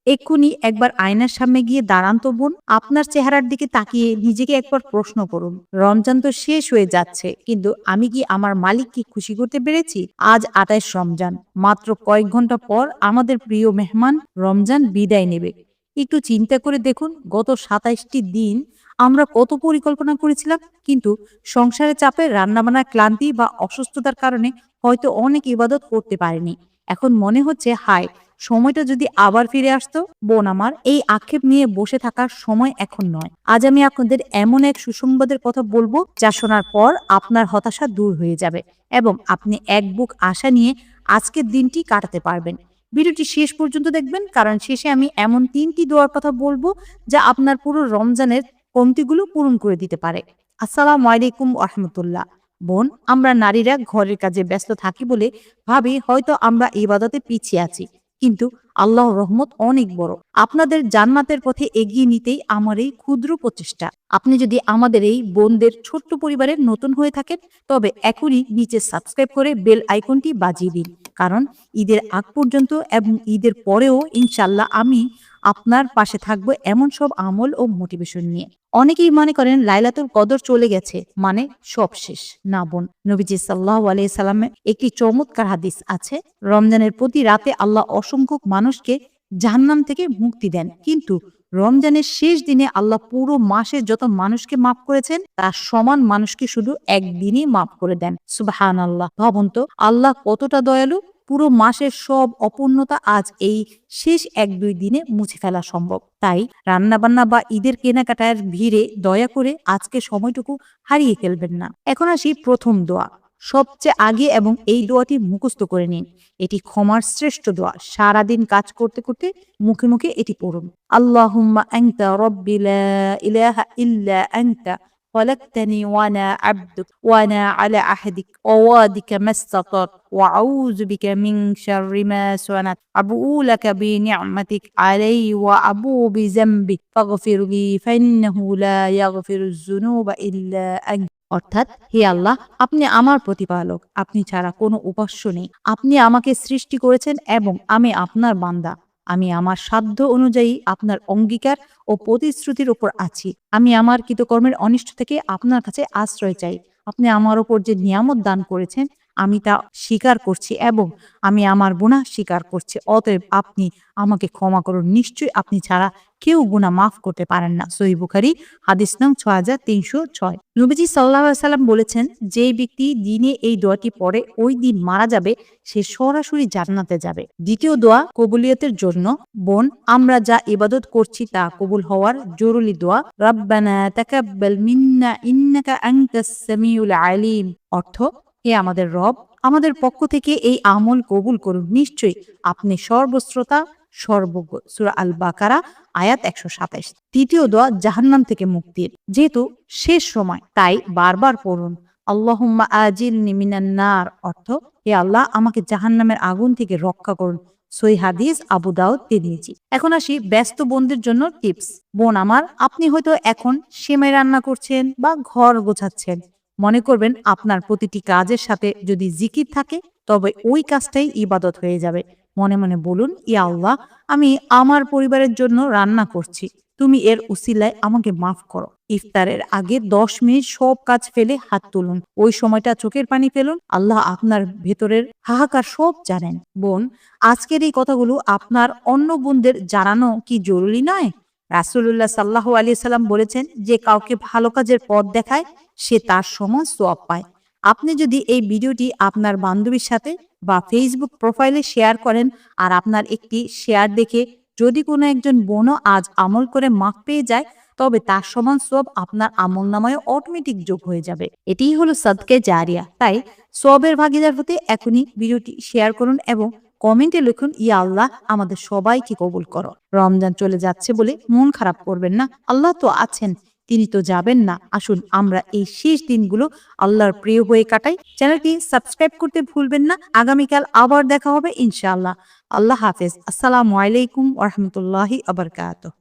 এক্ষুনি একবার আয়নার সামনে গিয়ে দাঁড়ান তো বোন। আপনার চেহারার দিকে তাকিয়ে নিজেকে একবার প্রশ্ন করুন, রমজান তো শেষ হয়ে যাচ্ছে, কিন্তু আমি কি আমার মালিককে খুশি করতে পেরেছি? আজ ২৮ রমজান, মাত্র কয়েক ঘন্টা পর আমাদের প্রিয় মেহমান রমজান বিদায় নেবে। একটু চিন্তা করে দেখুন, গত ২৭টি দিন আমরা কত পরিকল্পনা করেছিলাম, কিন্তু সংসারের চাপে, রান্নাবান্নার ক্লান্তি বা অসুস্থতার কারণে হয়তো অনেক ইবাদত করতে পারিনি। এখন মনে হচ্ছে, হায়, সময়টা যদি আবার ফিরে আসতো। বোন আমার, এই আক্ষেপ নিয়ে বসে থাকার সময় এখন নয়। আজ আমি আপনাদের এমন এক সুসংবাদের কথা বলবো, যা শোনার পর আপনার হতাশা দূর হয়ে যাবে এবং আপনি এক বুক আশা নিয়ে আজকের দিনটি কাটাতে পারবেন। ভিডিওটি শেষ পর্যন্ত দেখবেন, কারণ শেষে আমি এমন ৩টি দোয়ার কথা বলবো যা আপনার পুরো রমজানের কমতিগুলো পূরণ করে দিতে পারে। আসসালামু আলাইকুম ওয়া রাহমাতুল্লাহ। বোন, আমরা নারীরা ঘরের কাজে ব্যস্ত থাকি বলে ভাবি হয়তো আমরা ইবাদতে পিছিয়ে আছি, কিন্তু আল্লাহর রহমত অনেক বড়। আপনাদের জান্নাতের পথে এগিয়ে নিতেই আমার এই ক্ষুদ্র প্রচেষ্টা। আপনি যদি আমাদের এই বোনদের ছোট্ট পরিবারের নতুন হয়ে থাকেন, তবে এখনই নিচে সাবস্ক্রাইব করে বেল আইকনটি বাজিয়ে দিন, কারণ ঈদের আগ পর্যন্ত এবং ঈদের পরেও ইনশাল্লাহ আমি আপনার পাশে থাকবো এমন সব আমল ও মোটিভেশন নিয়ে। অনেকেই মনে করেন লাইলাতুল কদর চলে গেছে মানে সব শেষ। না বোন, নবীজি সাল্লাল্লাহু আলাইহি সাল্লামের একটি চমৎকার হাদিস আছে, রমজানের প্রতি রাতে আল্লাহ অসংখ্য মানুষকে জাহান্নাম থেকে মুক্তি দেন, কিন্তু রমজানের শেষ দিনে আল্লাহ পুরো মাসে যত মানুষকে মাফ করেছেন তার সমান মানুষকে শুধু একদিনই মাফ করে দেন। সুবহানাল্লাহ। ভাবুন তো, আল্লাহ কতটা দয়ালু। পুরো মাসের সব অপূর্ণতা আজ এই শেষ ১-২ দিনে মুছে ফেলা সম্ভব। তাই রান্নাবান্না বা ঈদের কেনাকাটার ভিড়ে দয়া করে আজকে সময়টুকু হারিয়ে ফেলবেন না। এখন আসি প্রথম দোয়া, সবচেয়ে আগে, এবং এই দোয়াটি মুখস্থ করে নিন। এটি ক্ষমার শ্রেষ্ঠ দোয়া। সারাদিন কাজ করতে করতে মুখে মুখে এটি পড়ুন। আল্লাহুম্মা আনতা রাব্বি লা ইলাহা ইল্লা আনতা خلقتني وأنا عبدك وأنا على عهدك ووعدك ما استطعت وأعوذ بك من شر ما صنعت أبوء لك بنعمتك علي وأبوء بذنبي فاغفر لي فإنه لا يغفر الذنوب إلا أنت। অর্থাৎ, হে আল্লাহ, আপনি আমার প্রতিপালক, আপনি ছাড়া কোনো উপাস্য নেই। আপনি আমাকে সৃষ্টি করেছেন এবং আমি আপনার বান্দা। আমি আমার সাধ্য অনুযায়ী আপনার অঙ্গীকার ও প্রতিশ্রুতির উপর আছি। আমি আমার কৃতকর্মের অনিষ্ট থেকে আপনার কাছে আশ্রয় চাই। আপনি আমার উপর যে নিয়ামত দান করেছেন আমি তা স্বীকার করছি এবং আমি আমার গুনাহ স্বীকার করছি। অতএব আপনি আমাকে ক্ষমা করুন। নিশ্চয়ই আপনি ছাড়া কেউ গুনাহ মাফ করতে পারেন না। সহিহ বুখারী হাদিস নং ৬৩০৬। নবীজি সাল্লাল্লাহু আলাইহি সাল্লাম বলেছেন, যে ব্যক্তি দিনে এই দোয়াটি পড়ে ওই দিন মারা যাবে, সে সরাসরি জান্নাতে যাবে। দ্বিতীয় দোয়া কবুলিয়তের জন্য। বোন, আমরা যা ইবাদত করছি তা কবুল হওয়ার জরুরি দোয়া। রাব্বানা তাকাব্বাল মিন্না ইন্নাকা আনতাস সামিউল আলিম। অর্থ, হে আমাদের রব, আমাদের পক্ষ থেকে এই আমল কবুল করুন। নিশ্চয়ই আপনি সর্বশ্রোতা, সর্বজ্ঞ। সূরা আল বাকারা আয়াত ১২৭। তৃতীয় দোয়া জাহান্নাম থেকে মুক্তির। যেহেতু শেষ সময়, তাই বারবার পড়ুন, আল্লাহুম্মা আজিরনি মিনান নার। অর্থ, হে আল্লাহ, আমাকে জাহান্নামের আগুন থেকে রক্ষা করুন। সহিহ হাদিস আবু দাউদ তিরমিজি। এখন আসি ব্যস্ত বোনদের জন্য টিপস। বোন আমার, আপনি হয়তো এখন সেমাই রান্না করছেন বা ঘর গোছাচ্ছেন। মনে করবেন আপনার প্রতিটি কাজের সাথে যদি জিকির থাকে, তবে ওই কাজটাই ইবাদত হয়ে যাবে। মনে মনে বলুন, ইয়া আল্লাহ, আমি আমার পরিবারের জন্য রান্না করছি, তুমি এর উসিলায় আমাকে মাফ করো। ইফতারের আগে ১০ মিনিট সব কাজ ফেলে হাত তুলুন। ওই সময়টা চোখের পানি ফেলুন। আল্লাহ আপনার ভেতরের হাহাকার সব জানেন। বোন, আজকের এই কথাগুলো আপনার অন্য বোনদের জানানো কি জরুরি নয়? রাসূলুল্লাহ সাল্লাল্লাহু আলাইহি সাল্লাম বলেছেন, যে কাউকে ভালো কাজের পথ দেখায় সে তার সমান সওয়াব পায়। আপনি যদি এই ভিডিওটি আপনার বান্ধবীর সাথে বা ফেসবুক প্রোফাইলে শেয়ার করেন, আর আপনার একটি শেয়ার দেখে যদি কোনো একজন বোনও আজ আমল করে মাফ পেয়ে যায়, তবে তার সমান সওয়াব আপনার আমলনামায় অটোমেটিক যোগ হয়ে যাবে। এটিই হলো সাদকায়ে জারিয়া। তাই সওয়াবের ভাগীদার হতে এখনই ভিডিওটি শেয়ার করুন এবং কমেন্টে লিখুন, ইয়া আল্লাহ, আমাদের সবাইকে কবুল করো। রমজান চলে যাচ্ছে বলে মন খারাপ করবেন না। আল্লাহ তো আছেন, তিনি তো যাবেন না। আসুন আমরা এই শেষ দিনগুলো আল্লাহর প্রিয় হয়ে কাটাই। চ্যানেলটি সাবস্ক্রাইব করতে ভুলবেন না। আগামীকাল আবার দেখা হবে ইনশাআল্লাহ। আল্লাহ হাফেজ। আসসালামু আলাইকুম ওয়া রাহমাতুল্লাহি ওয়া বারাকাতুহু।